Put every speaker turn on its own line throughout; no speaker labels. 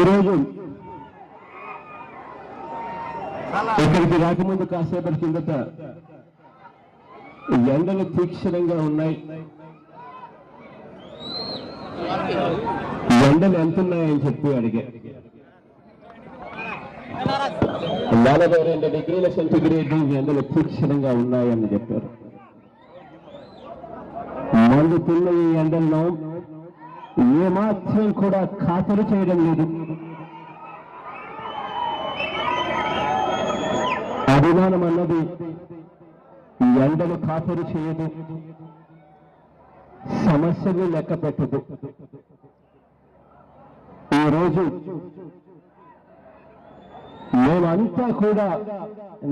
ఈరోజు ఇక్కడికి రాకముందు కాసేపటి కిందట ఎండలు తీక్షణంగా ఉన్నాయి. ఎండలు ఎంతున్నాయని చెప్పి అడిగా. 42 డిగ్రీల సెంటిగ్రేడ్ ఎండలు తీక్షణంగా ఉన్నాయని చెప్పారు. మండుతున్న ఈ ఎండలను ఏమాత్రం కూడా ఖాతరు చేయడం లేదు. అభిమానం అన్నది ఎండలు ఖాతరు చేయదు, సమస్యలు లెక్క పెట్టదు. ఈరోజు మేమంతా కూడా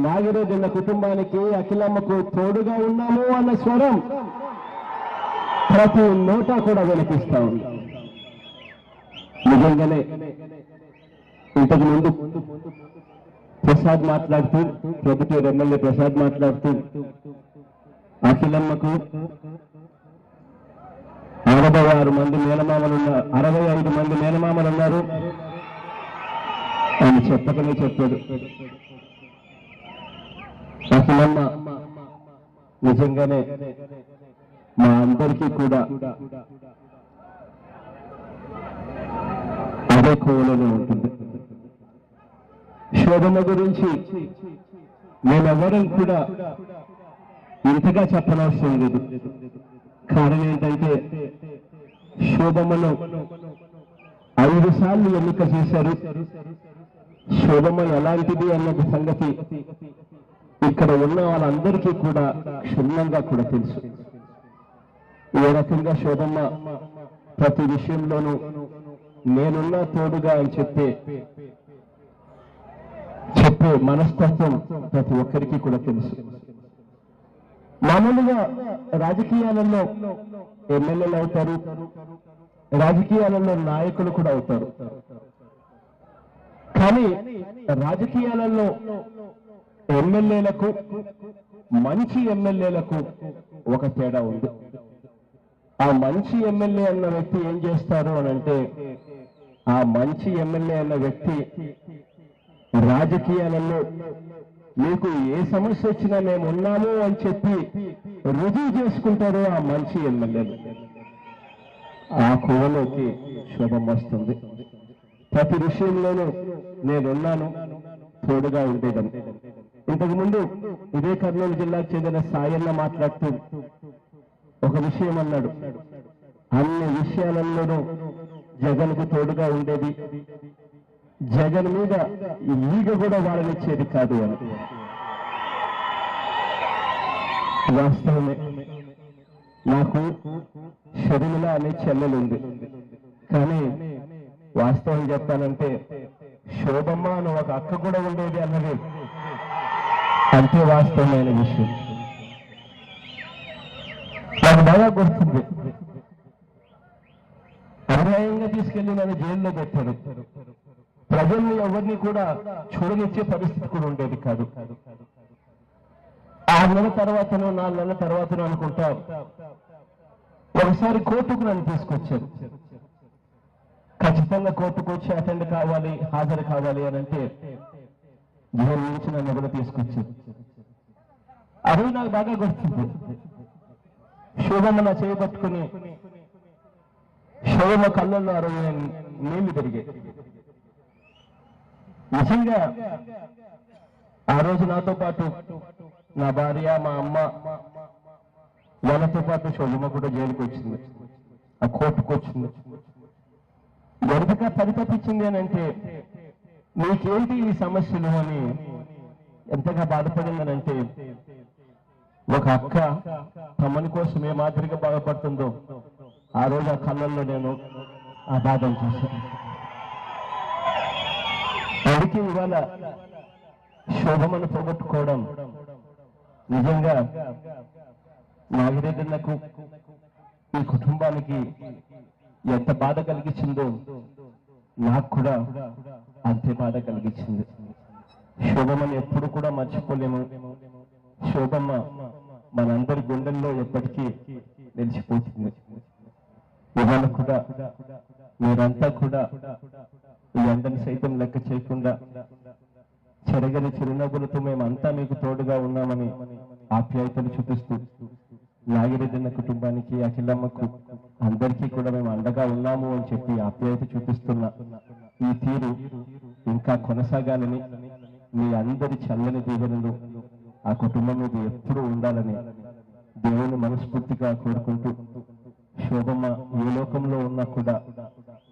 నాగిరెడ్డి కుటుంబానికి, అఖిలమ్మకు తోడుగా ఉన్నాము అన్న స్వరం ప్రతి నోట కూడా వినిపిస్తా ఉంది. నిజంగానే ఇంతకు ముందు ప్రసాద్ మాట్లాడుతూ, ప్రభుత్వ ఎమ్మెల్యే ప్రసాద్ మాట్లాడుతూ అఖిలమ్మకు 66 మంది మేనమామలున్నారు, 65 మంది మేనమామలున్నారు అని చెప్పకనే చెప్పాడు. అఖిలమ్మ నిజంగానే మా అందరికీ కూడా అదే కోవలోనే ఉంటుంది. శోభమ్మ గురించి మేమెవరం కూడా ఇంతగా చెప్పనవసరం లేదు. కారణం ఏంటంటే శోభమ్మను 5 సార్లు ఎన్నిక చేశారు. శోభమ్మ ఎలాంటిది అన్నది సంగతి ఇక్కడ ఉన్న వాళ్ళందరికీ కూడా క్షుణ్ణంగా కూడా తెలుసు. ఏ రకంగా శోభమ్మ ప్రతి విషయంలోనూ నేనున్నా తోడుగా అని చెప్పే మనస్తత్వం ప్రతి ఒక్కరికి కూడా తెలుసు. మామూలుగా రాజకీయాలలో ఎమ్మెల్యేలు అవుతారు, రాజకీయాలలో నాయకులు కూడా అవుతారు. కానీ రాజకీయాలలో ఎమ్మెల్యేలకు, మంచి ఎమ్మెల్యేలకు ఒక తేడా ఉంది. ఆ మంచి ఎమ్మెల్యే అన్న వ్యక్తి ఏం చేస్తారు అని అంటే, ఆ మంచి ఎమ్మెల్యే అన్న వ్యక్తి రాజకీయాలలో మీకు ఏ సమస్య వచ్చినా మేము ఉన్నాము అని చెప్పి రుజువు చేసుకుంటారు ఆ మంచి ఎమ్మెల్యేలు. ఆ కోవలోకి శోభం వస్తుంది. ప్రతి విషయంలోనూ నేనున్నాను, తోడుగా ఉండేదని. ఇంతకుముందు ఇదే కర్నూలు జిల్లాకు చెందిన సాయన్న మాట్లాడుతూ ఒక విషయం అన్నాడు, అన్ని విషయాలలోనూ జగన్కు తోడుగా ఉండేది, జగన్ మీద ఈగ కూడా వాళ్ళనిచ్చేది కాదు అని. వాస్తవమే. నాకు షర్మిల అనే చెల్లెలుంది. కానీ వాస్తవం చెప్పానంటే శోభమ్మ అని ఒక అక్క కూడా ఉండేది అన్నది అంతే వాస్తవమైన విషయం. నాకు బాగా గుర్తుంది. అన్యాయంగా తీసుకెళ్లి నన్ను జైల్లో పెట్టారు. ప్రజల్ని ఎవరిని కూడా చూడనిచ్చే పరిస్థితి కూడా ఉండేది కాదు. 6 నెలల తర్వాతనో 4 నెలల తర్వాతనో అనుకుంటా ఒకసారి కోర్టుకు నన్ను తీసుకొచ్చారు. ఖచ్చితంగా కోర్టుకు వచ్చి అటెండ్ కావాలి, హాజరు కావాలి అని అంటే జైలు నుంచి నన్ను కూడా తీసుకొచ్చారు. అది నాకు బాగా గుర్తుంది. శోభమ్మ నా చేయబట్టుకుని శోభమ్మ కళ్ళల్లో 60 నీళ్లు పెరిగాయి. నిజంగా ఆ రోజు నాతో పాటు నా భార్య, మా అమ్మ, వాళ్ళతో పాటు శోభమ్మ కూడా జైలుకి వచ్చింది, ఆ కోర్టుకు వచ్చింది. ఎందుక పరితపించింది అని అంటే, నీకేంటి ఈ సమస్యలు అని ఎంతగా బాధపడిందనంటే, ఒక అక్క తమని కోసం ఏ మాదిరిగా బాధపడుతుందో ఆ రోజు ఆ కళ్ళల్లో నేను ఆ బాధను చూశాను. అందుకే ఇవాళ శోభమను పోగొట్టుకోవడం నిజంగా నాగిరెడ్డిలకు, ఈ కుటుంబానికి ఎంత బాధ కలిగించిందో నాకు కూడా అంతే బాధ కలిగించింది. శోభమని ఎప్పుడు కూడా మర్చిపోలేము. శోభమ్మ మనందరి గుండెల్లో ఎప్పటికీ నిలిచిపోతుంది. ఇవాళ కూడా మీరంతా కూడా ఈ అందరిని సైతం లెక్క చేయకుండా చెరగని చిరునవ్వులతో మేమంతా మీకు తోడుగా ఉన్నామని ఆప్యాయతను చూపిస్తూ నాగిరెడ్డి అన్న కుటుంబానికి, అఖిలమ్మకు, అందరికీ కూడా మేము అండగా ఉన్నాము అని చెప్పి ఆప్యాయత చూపిస్తున్న ఈ తీరు ఇంకా కొనసాగాలని, మీ అందరి చల్లని దీవెనలు ఆ కుటుంబం మీద ఎప్పుడూ ఉండాలని దేవుని మనస్ఫూర్తిగా కోరుకుంటూ, శోభమ్మ ఏ లోకంలో ఉన్నా కూడా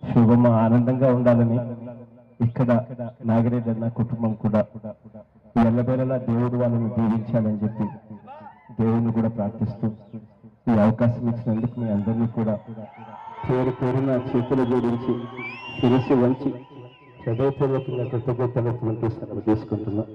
శోభమ్మ ఆనందంగా ఉండాలని, ఇక్కడ నాగిరెడ్డి అన్న కుటుంబం కూడా ఎల్లవేళలా దేవుడు వాళ్ళని దీవించాలని చెప్పి దేవుని కూడా ప్రార్థిస్తూ ఈ అవకాశం ఇచ్చినందుకు మీ అందరినీ కూడా పేరు పేరున చేతులు జోడించి శిరస్సు వంచి హృదయపూర్వకంగా కృతజ్ఞతలు సెలవు తీసుకుంటున్నాం.